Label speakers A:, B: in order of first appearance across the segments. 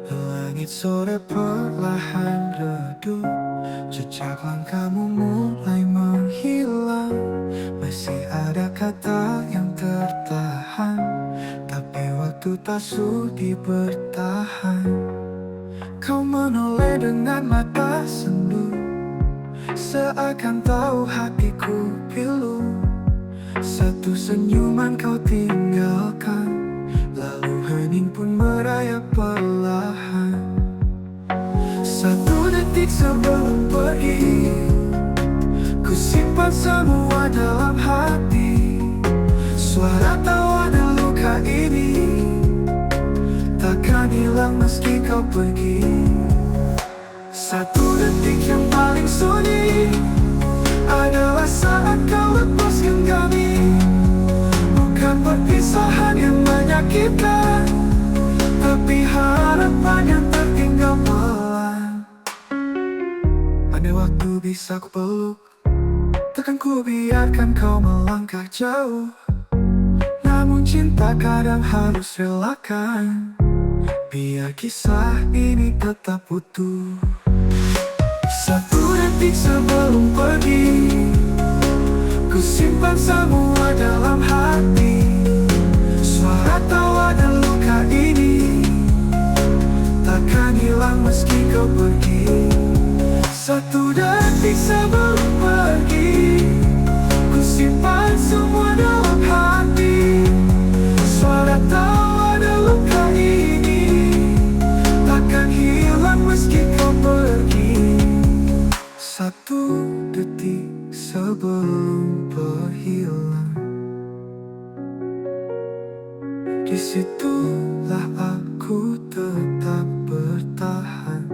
A: Langit sore perlahan redup, jejak langkahmu mulai menghilang. Masih ada kata yang tertahan, tapi waktu tak sudi bertahan. Kau menoleh dengan mata sendu, seakan tahu hatiku pilu. Satu senyuman kau tinggalkan, lalu hening pun merayap perlahan. Satu detik sebelum pergi, ku simpan semua dalam hati. Suara tawa dan luka ini takkan hilang meski kau pergi. Satu detik yang paling sunyi adalah saat kau lepas genggami. Bukan perpisahan yang menyakitkan, tapi harapan yang tertinggal pelan. Andai waktu bisa ku peluk, takkan ku biarkan kau melangkah jauh. Namun cinta kadang harus relakan, biar kisah ini tetap utuh. Satu detik sebelum pergi, ku simpan semua dalam hati. Suara tawa dan luka ini takkan hilang meski kau pergi. Satu detik sebelum pergi, ku simpan semua dalam hati. Suara tawa dan luka ini takkan hilang meski kau pergi. Satu detik sebelum berhilang, disitulah aku tetap bertahan.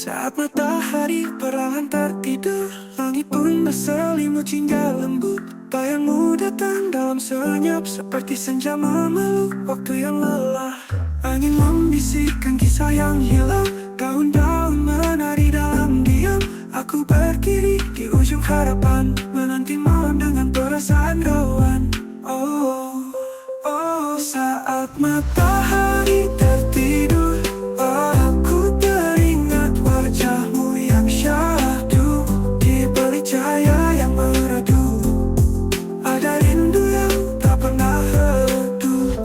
A: Saat matahari perlahan tertidur, langit pun berselimut hingga lembut. Bayangmu datang dalam senyap, seperti senja memeluk waktu yang lelah. Angin membisikkan kisah yang hilang, daun-daun menari dalam diam. Aku berdiri di ujung harapan, menanti malam dengan perasaan rawan. Oh, oh, saat matahari tertidur, aku teringat wajahmu yang syahdu. Di balik cahaya yang meredup, ada rindu yang tak pernah redup.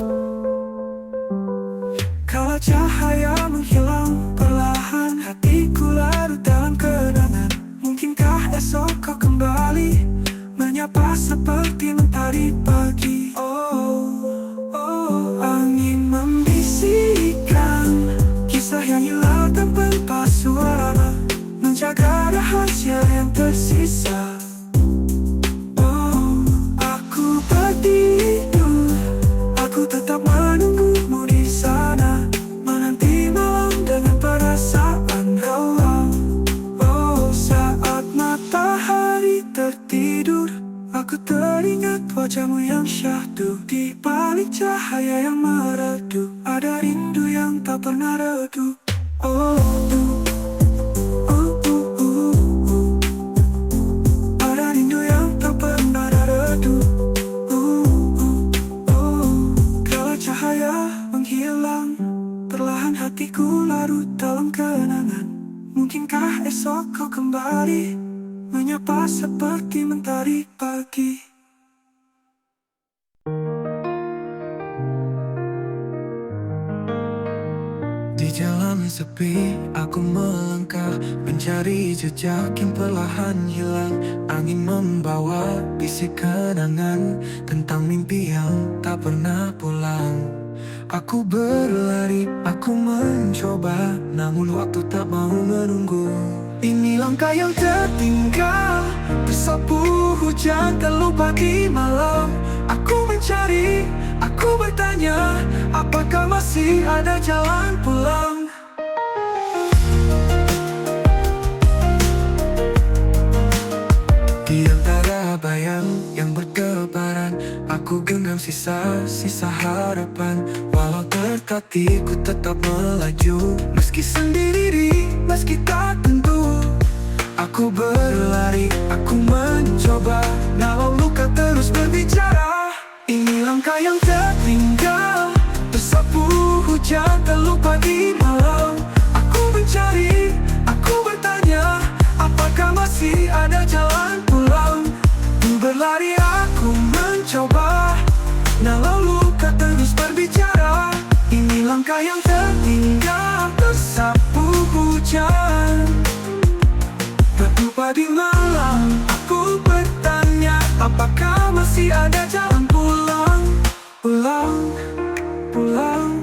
A: Kala cahaya menghilang perlahan, hatiku larut dalam kenangan. Mungkinkah esok kau kembali menyapa seperti mentari pagi? Oh, oh, angin membisikkan kisah yang hilang tanpa suara, menjaga rahasia yang tersisa. Oh, aku tertidur, aku tetap menunggumu di sana, menanti malam dengan perasaan rawan. Oh, saat matahari tertidur, aku teringat wajahmu yang syahdu. Di balik cahaya yang meredup, ada rindu yang tak pernah redup. Oh, ada rindu yang tak pernah redup. Kala cahaya menghilang, perlahan hatiku larut dalam kenangan. Mungkinkah esok kau kembali menyapa seperti mentari pagi? Di jalan sepi, aku melangkah, mencari jejak yang perlahan hilang. Angin membawa bisik kenangan tentang mimpi yang tak pernah pulang. Aku berlari, aku mencoba, namun waktu tak mau menunggu. Ini langkah yang tertinggal, tersapu hujan terlupa di malam. Aku mencari, aku bertanya, apakah masih ada jalan pulang? Di antara bayang yang bertebaran, aku genggam sisa-sisa harapan. Walau hati ku tetap melaju, meski sendiri, meski tak tentu. Aku berlari, aku mencoba, nalau luka terus berbicara. Ini langkah yang tertinggal, tersapu hujan terlupa di malam. Aku mencari, aku bertanya, apakah masih ada jalan pulang? Berlari aku mencoba, nalau luka terus berbicara. Ini langkah yang tertinggal, tersapu hujan berlupa di malam. Aku bertanya, apakah masih ada jalan pulang? Pulang, pulang.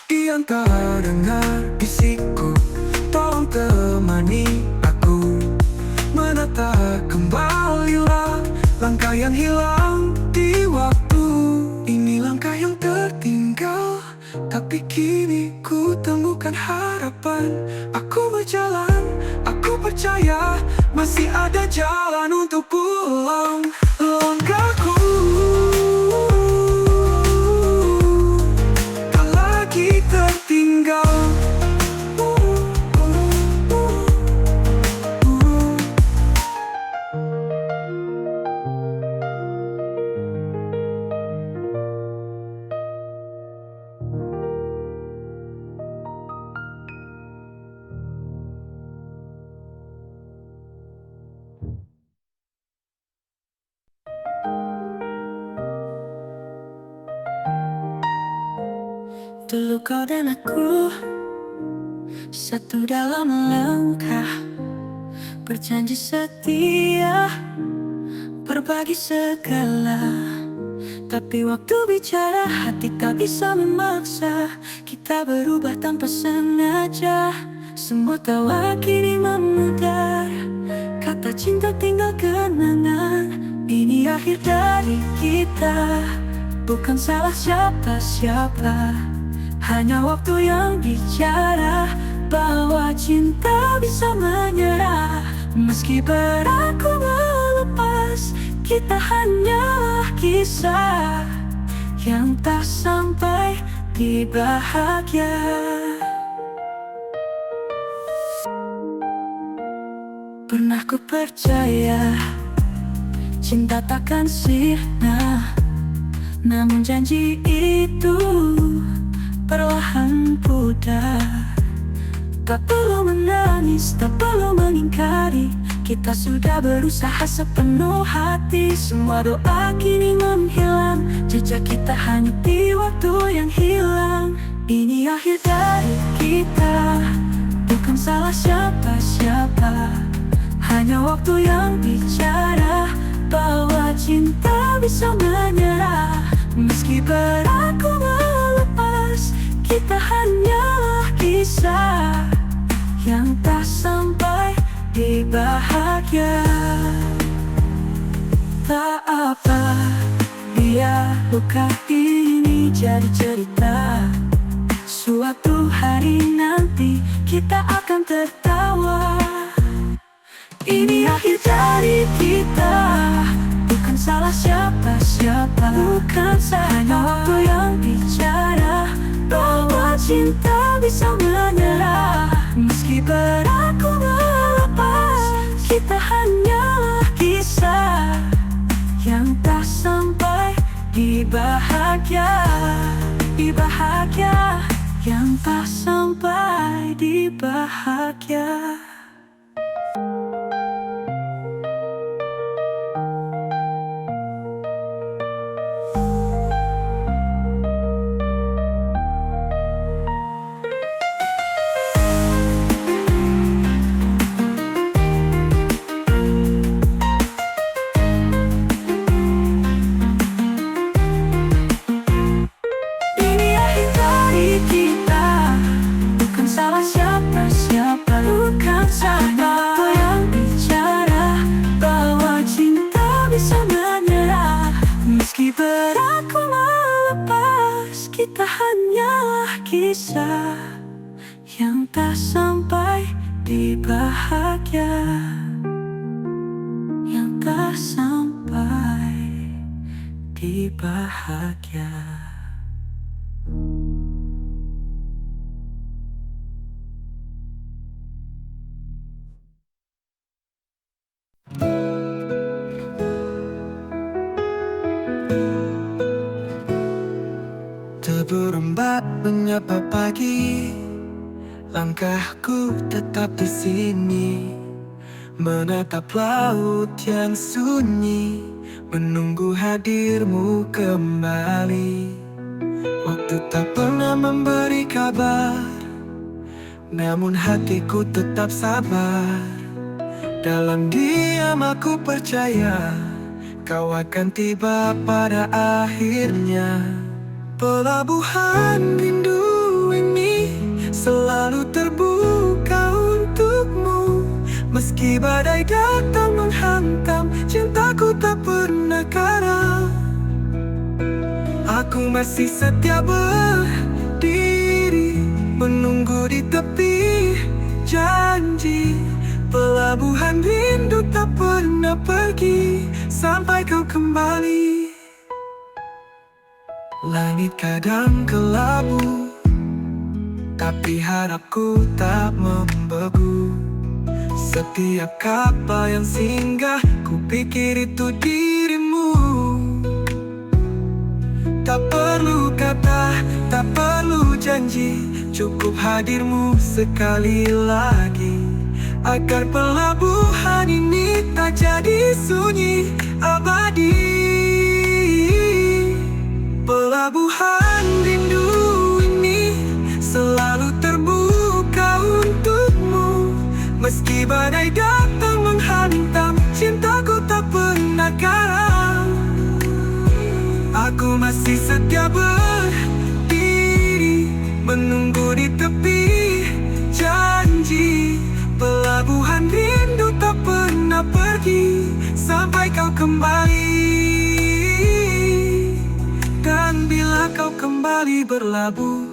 A: Di antara dengar bisikku, tolong temani aku. Menata kembalilah langkah yang hilang di waktu. Ini langkah yang tertinggal, tapi kini ku temukan harapan. Aku berjalan, aku percaya masih ada jalan untuk pulang. Langkahku tak lagi tertinggal. Dulu kau dan aku satu dalam langkah, berjanji setia, berbagi segala. Tapi waktu bicara, hati tak bisa memaksa. Kita berubah tanpa sengaja, semua tawa kini memudar. Kata cinta tinggal kenangan. Ini akhir dari kita, bukan salah siapa-siapa. Hanya waktu yang bicara bahwa cinta bisa menyerah. Meski beraku melepas, kita hanyalah kisah yang tak sampai di bahagia. Pernah ku percaya cinta takkan sirna, namun janji itu perlahan pudar. Tak perlu menangis, tak perlu mengingkari, kita sudah berusaha sepenuh hati. Semua doa kini menghilang, jejak kita hanya di waktu yang hilang. Ini akhir dari kita, bukan salah siapa-siapa. Hanya waktu yang bicara bahwa cinta bisa menyerah. Meski beraku melepas, kita hanyalah kisah yang tak sampai di bahagia. Tak apa, biar luka ini jadi cerita. Suatu hari nanti kita akan tertawa. Ini akhir dari kita, bukan salah siapa-siapa. Bukan hanya waktu yang bicara bahwa cinta bisa menyerah. Meski beraku melepas, kita hanyalah kisah yang tak sampai di bahagia. Di bahagia, yang tak sampai di bahagia. Kita hanyalah kisah yang tak sampai di bahagia, yang tak sampai di bahagia. Terperembak menyapa pagi, langkahku tetap di sini, menatap laut yang sunyi, menunggu hadirmu kembali. Waktu tak pernah memberi kabar, namun hatiku tetap sabar. Dalam diam aku percaya, kau akan tiba pada akhirnya. Pelabuhan rindu ini selalu terbuka untukmu. Meski badai datang menghantam, cintaku tak pernah karam. Aku masih setia berdiri, menunggu di tepi janji. Pelabuhan rindu tak pernah pergi sampai kau kembali. Langit kadang kelabu, tapi harapku tak membegu. Setiap kapal yang singgah, ku pikir itu dirimu. Tak perlu kata, tak perlu janji, cukup hadirmu sekali lagi, agar pelabuhan ini tak jadi sunyi abadi. Pelabuhan rindu ini selalu terbuka untukmu. Meski badai datang menghantam, cintaku tak pernah karam. Aku masih setia berdiri, menunggu di tepi janji. Pelabuhan rindu tak pernah pergi sampai kau kembali. Dan bila kau kembali berlabuh,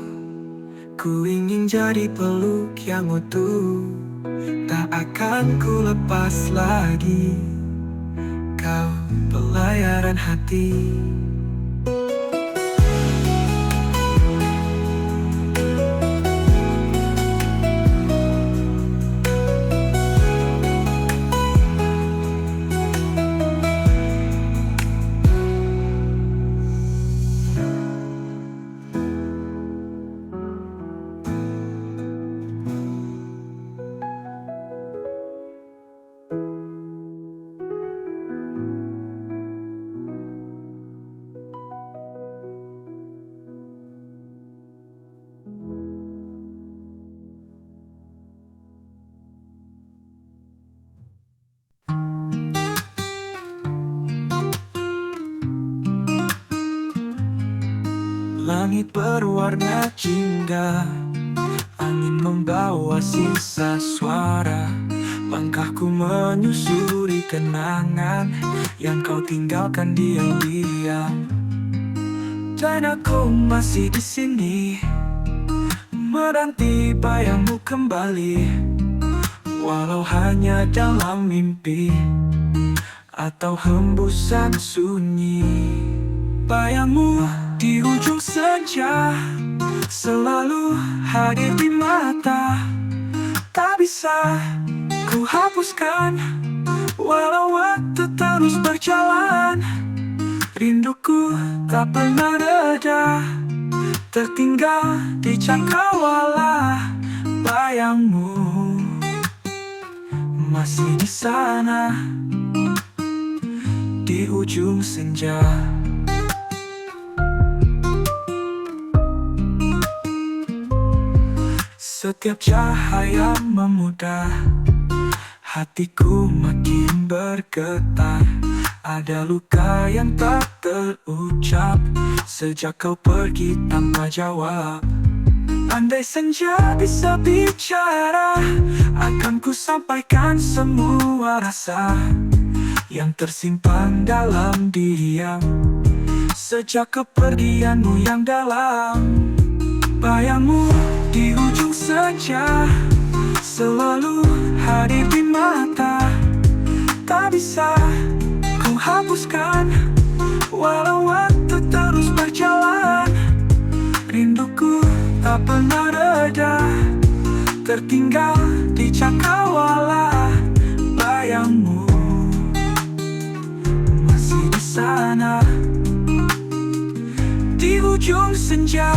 A: ku ingin jadi peluk yang utuh. Tak akan ku lepas lagi kau, pelayaran hati. Langit berwarna jingga, angin membawa sisa suara. Langkahku menyusuri kenangan yang kau tinggalkan diam-diam. Dan aku masih di sini, menanti bayangmu kembali, walau hanya dalam mimpi atau hembusan sunyi. Bayangmu di ujung senja selalu hadir di mata. Tak bisa ku hapuskan, walau waktu terus berjalan. Rinduku tak pernah reda, tertinggal di cakrawala. Bayangmu masih di sana, di ujung senja. Setiap cahaya memudar, hatiku makin bergetar. Ada luka yang tak terucap sejak kau pergi tanpa jawab. Andai senja bisa bicara, akan ku sampaikan semua rasa yang tersimpan dalam diam sejak kepergianmu yang dalam. Bayangmu di ujung senja selalu hadir di mata. Tak bisa ku hapuskan, Walau waktu terus berjalan, rinduku tak pernah reda. Tertinggal di cakrawala, bayangmu masih di sana, di ujung senja.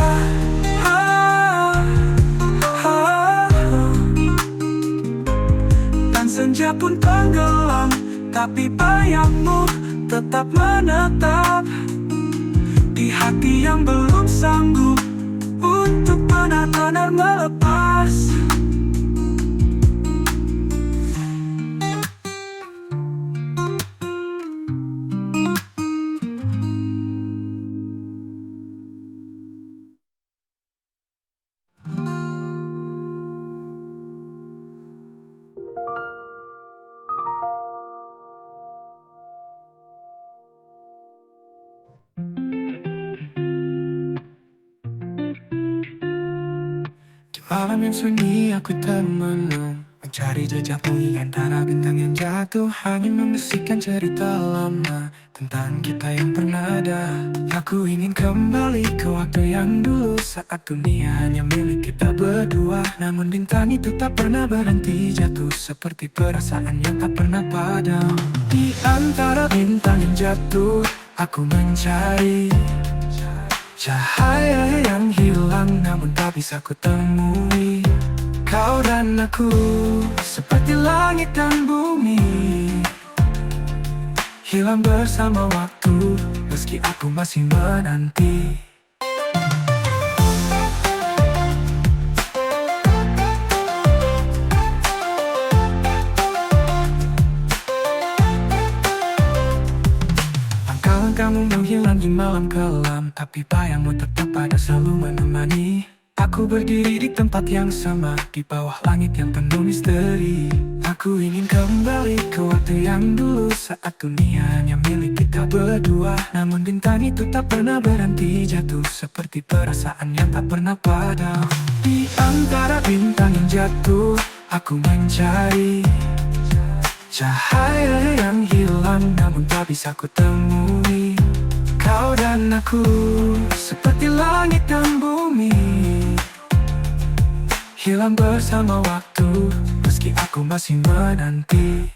A: Dan senja pun tenggelam, tapi bayangmu tetap menetap di hati yang belum sanggup untuk benar-benar melepas. Malam yang sunyi aku termenung, mencari jejakmu di antara bintang yang jatuh. Hanya membisikkan cerita lama tentang kita yang pernah ada. Aku ingin kembali ke waktu yang dulu, saat dunia hanya milik kita berdua. Namun bintang itu tak pernah berhenti jatuh, seperti perasaan yang tak pernah padam. Di antara bintang yang jatuh, aku mencari cahaya yang hilang, namun tak bisa ku temui. Kau dan aku seperti langit dan bumi, hilang bersama waktu, meski aku masih menanti. Langkah-langkahmu menghilang di malam kelam, tapi bayangmu tetap ada, selalu menemani. Aku berdiri di tempat yang sama, di bawah langit yang penuh misteri. Aku ingin kembali ke waktu yang dulu, saat dunia hanya milik kita berdua. Namun bintang itu tak pernah berhenti jatuh, seperti perasaan yang tak pernah padam. Di antara bintang yang jatuh, aku mencari cahaya yang hilang, namun tak bisa ku temui. Kau dan aku seperti langit dan bumi, hilang bersama waktu, meski aku masih menanti.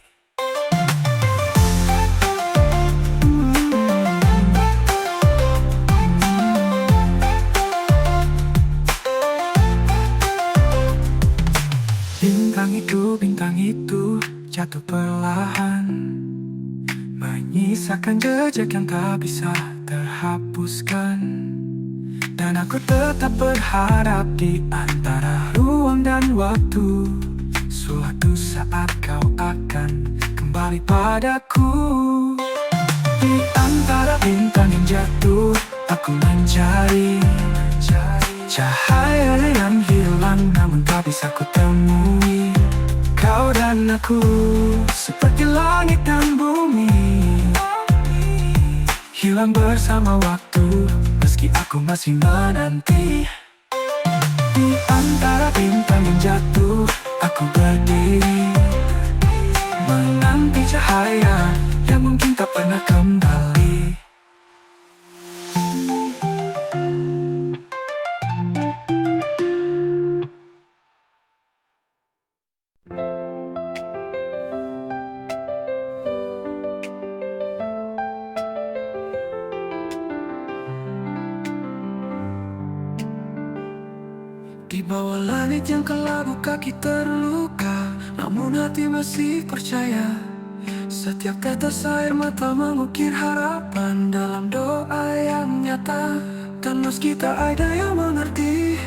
A: Bintang itu jatuh perlahan, menyisakan jejak yang tak bisa terhapuskan. Dan aku tetap berharap di antara ruang dan waktu, suatu saat kau akan kembali padaku. Di antara bintang yang jatuh, aku mencari cahaya yang hilang, namun tak bisa ku temui. Kau dan aku seperti langit dan bumi, hilang bersama waktu, meski aku masih menanti. Di antara bintang yang jatuh, aku berdiri, menanti cahaya yang mungkin tak pernah kembali. Di bawah langit yang kelabu, kaki terluka, namun hati masih percaya. Setiap tetes air mata mengukir harapan dalam doa yang nyata. Dan meski tak ada yang mengerti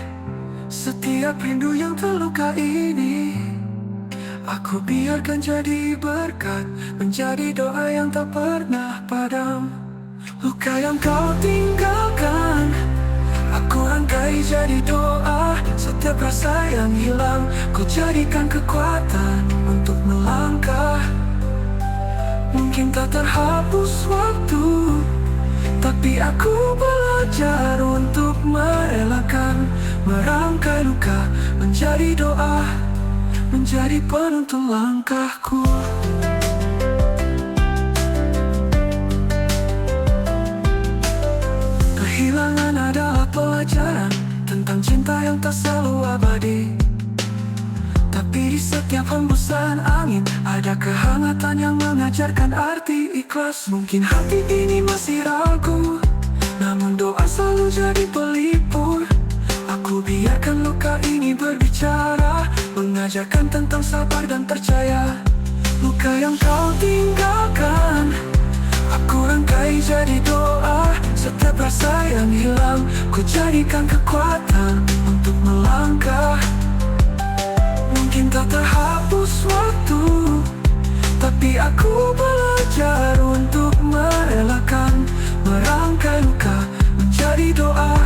A: setiap rindu yang terluka ini, aku biarkan jadi berkat, menjadi doa yang tak pernah padam. Luka yang kau tinggalkan, aku rangkai jadi doa. Setiap rasa yang hilang, kau jadikan kekuatan untuk melangkah. Mungkin tak terhapus waktu, tapi aku belajar untuk merelakan, merangkai luka menjadi doa, menjadi penuntun langkahku. Kehilangan adalah pelajaran tentang cinta yang tak selalu abadi. Tapi di setiap hembusan angin ada kehangatan yang mengajarkan arti ikhlas. Mungkin hati ini masih ragu, namun doa selalu jadi pelipur. Aku biarkan luka ini berbicara, mengajarkan tentang sabar dan percaya. Luka yang kau tinggalkan, aku rangkai jadi doa. Setiap rasa yang hilang, ku jadikan kekuatan untuk melangkah. Mungkin tak terhapus waktu, tapi aku belajar untuk merelakan. Merangkai luka menjadi doa,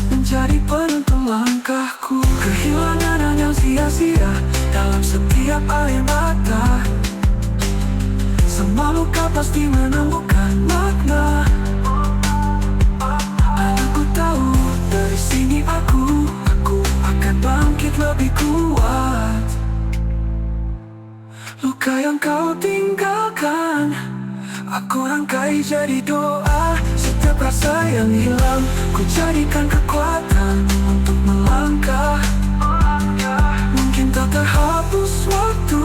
A: menjadi penuntun langkahku. Kehilangan hanya sia-sia dalam setiap air mata. Semua luka pasti menemukan makna. Aku tahu dari sini aku akan bangkit lebih kuat. Luka yang kau tinggalkan, aku rangkai jadi doa. Setiap rasa yang hilang, ku jadikan kekuatan untuk melangkah. Mungkin tak terhapus waktu,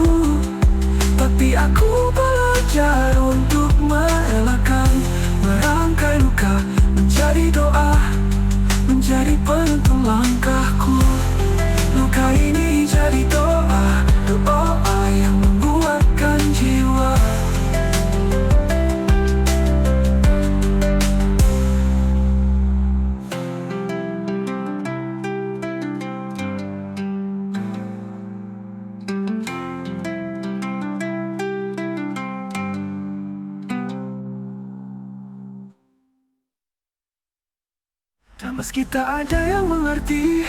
A: tapi aku belajar untuk merelakan. Merangkai luka menjadi doa, menjadi penuntun langkahku. Luka ini jadi doa, doa yang membuatkan jiwa. Dan meski tak ada yang mengerti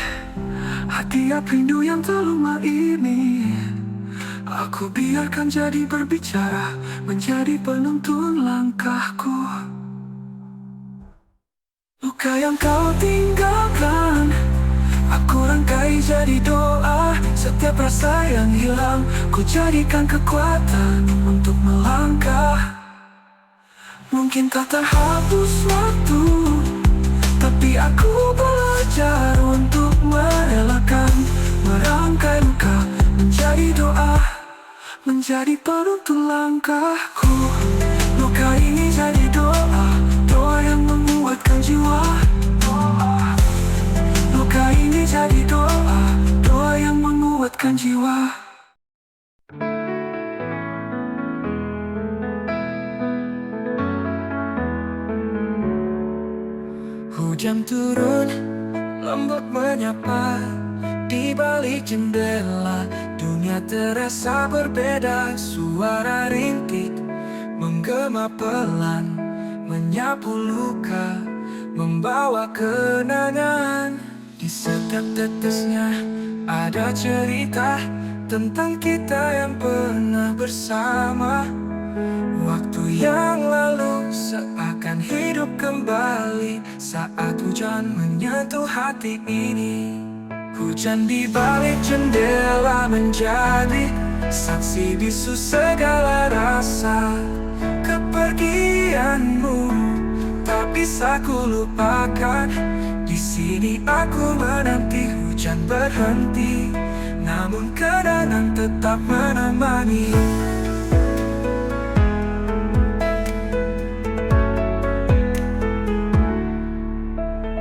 A: hatiap rindu yang tak lama ini, aku biarkan jadi berbicara, menjadi penuntun langkahku. Luka yang kau tinggalkan, aku rangkai jadi doa. Setiap rasa yang hilang, ku jadikan kekuatan untuk melangkah. Mungkin tak terhapus waktu, tapi aku belajar untuk merelakan. Merangkai luka menjadi doa, menjadi penuntun langkahku. Luka ini jadi doa, doa yang menguatkan jiwa. Luka ini jadi doa, doa yang menguatkan jiwa. Hujan turun, lembut menyapa. Di balik jendela, dunia terasa berbeda. Suara rintik menggema pelan, menyapu luka, membawa kenangan. Di setiap tetesnya ada cerita tentang kita yang pernah bersama. Waktu yang lalu seakan hidup kembali saat hujan menyentuh hati ini. Hujan di balik jendela menjadi saksi bisu segala rasa. Kepergianmu tak bisa ku lupakan. Di sini aku menanti hujan berhenti, namun kenangan tetap menemani.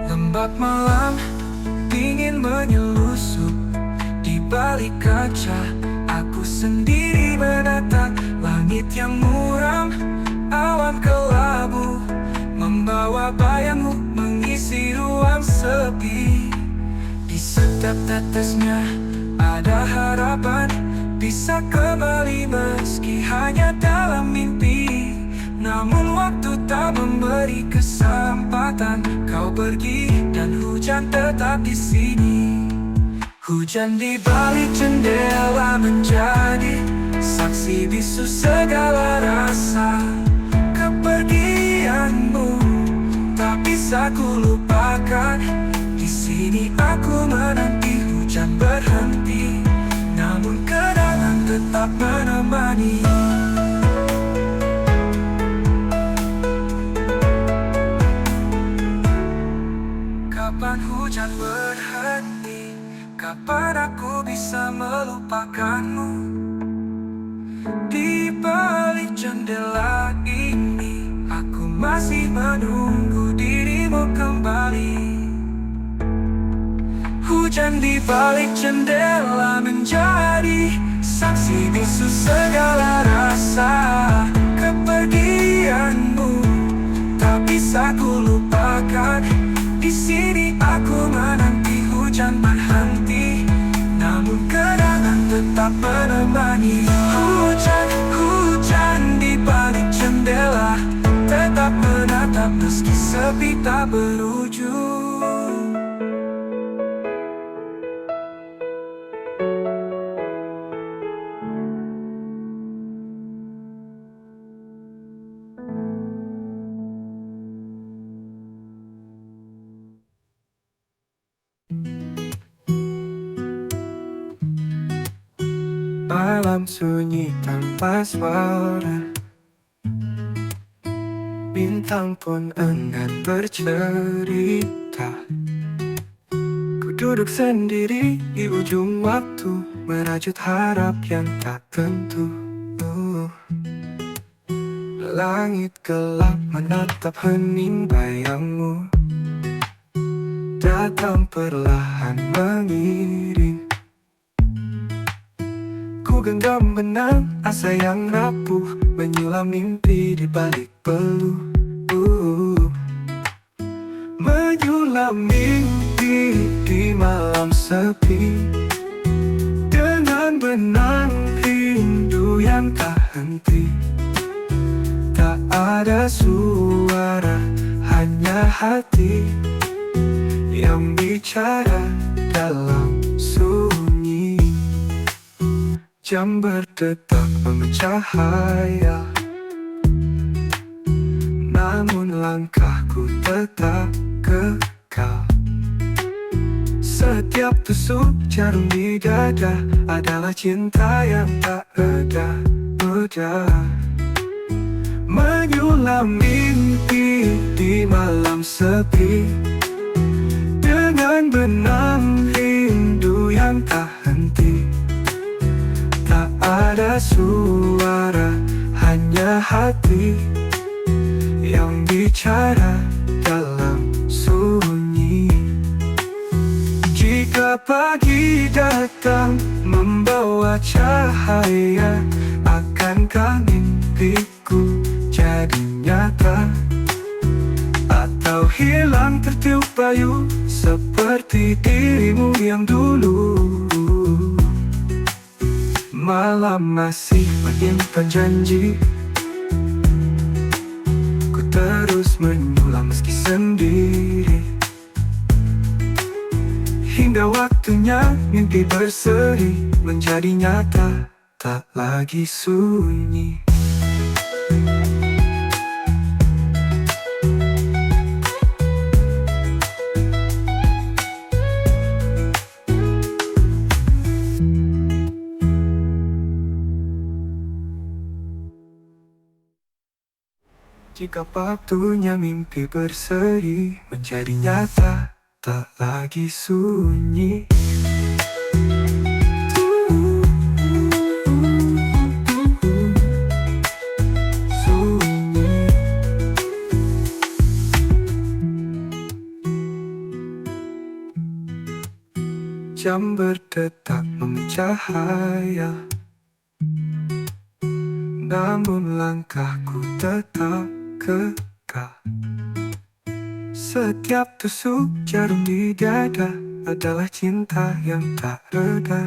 A: Lembab malam dingin menyelusup. Di balik kaca aku sendiri menatap langit yang muram. Awan kelabu membawa bayangmu, mengisi ruang sepi. Di setiap tetesnya ada harapan bisa kembali meski hanya dalam mimpi. Namun waktu tak memberi kesempatan. Kau pergi dan hujan tetap di sini. Hujan di balik jendela menjadi saksi bisu segala rasa. Kepergianmu tak bisa ku lupakan. Di sini aku menanti hujan berhenti, namun kenangan tetap menemani. Kapan hujan berhenti? Kapan aku bisa melupakanmu? Di balik jendela ini, aku masih menunggu dirimu kembali. Hujan di balik jendela menjadi saksi bisu segala rasa kepergianmu. Tak bisa ku lupakan. Di sini aku menanti hujan berhenti, namun kenangan tetap menemani. Hujan, hujan di balik jendela, tetap menatap meski sepi tak berujung. Malam sunyi tanpa suara, bintang pun enggan bercerita. Ku duduk sendiri di ujung waktu, merajut harap yang tak tentu. Langit gelap menatap hening bayangmu, datang perlahan mengiring. Ku genggam benang asa yang rapuh, menyulam mimpi di balik peluh. Menyulam mimpi di malam sepi, dengan benang rindu yang tak henti. Tak ada suara, hanya hati yang bicara dalam sunyi. Jam berdetak memecah hayal, namun langkahku tetap kekal. Setiap tusuk jarum di dada adalah cinta yang tak reda. Menyulam mimpi di malam sepi, dengan benang rindu yang tak henti. Tak ada suara, hanya hati yang bicara dalam sunyi. Jika pagi datang membawa cahaya, akankah mimpiku jadi nyata? Atau hilang tertiup bayu seperti dirimu yang dulu? Malam masih menyimpan janji, ku terus menyulam meski sendiri, hingga waktunya mimpi berseri menjadi nyata, tak lagi sunyi. Jika waktunya mimpi berseri menjadi nyata, tak lagi sunyi. Sunyi. Jam berdetak memecah hayal, namun langkahku tetap kekal. Setiap tusuk jarum di dada adalah cinta yang tak reda.